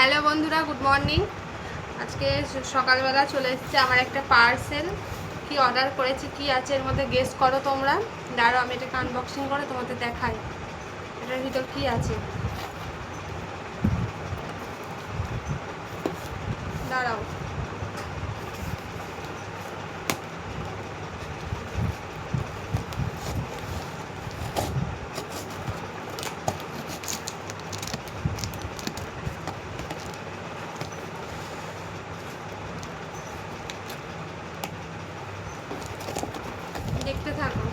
Hello বন্ধুরা, good morning. আজকে সকালবেলা চলে এসেছে আমার একটা পার্সেল। কি অর্ডার করেছি, কি আছে এর মধ্যে গেস করো তোমরা। দাঁড়াও আমি এটাকে আনবক্সিং করে তোমাদের দেখাই এটার ভিতর কি আছে। দাঁড়াও, দেখতে থাকো।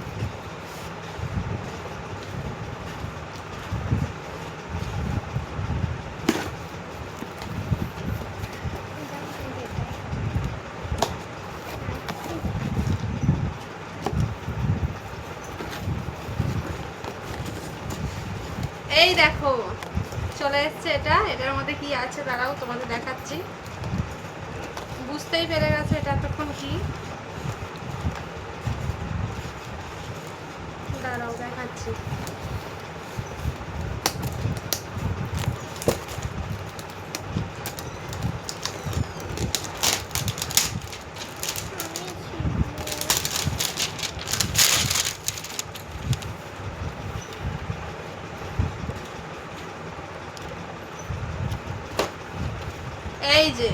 এই দেখো চলে এসছে এটার মধ্যে কি আছে দাঁড়াও তোমাদের দেখাচ্ছি। বুঝতেই পেরে গেছে এটা এতক্ষণ কি। দাঁড়াও দেখাচ্ছি। এই যে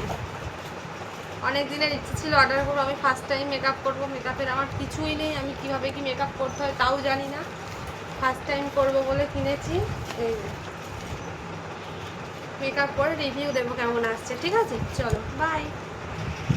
অনেক দিনের ইচ্ছে ছিল অর্ডার করবো, আমি ফার্স্ট টাইম মেকআপ করবো। মেকআপের আমার কিছুই নেই, আমি কিভাবে কি মেকআপ করতে হয় তাও জানি না। ফার্স্ট টাইম করবো বলে কিনেছি। এই যে মেকআপ করে রিভিউ দেবো কেমন আসছে। ঠিক আছে, চলো বাই।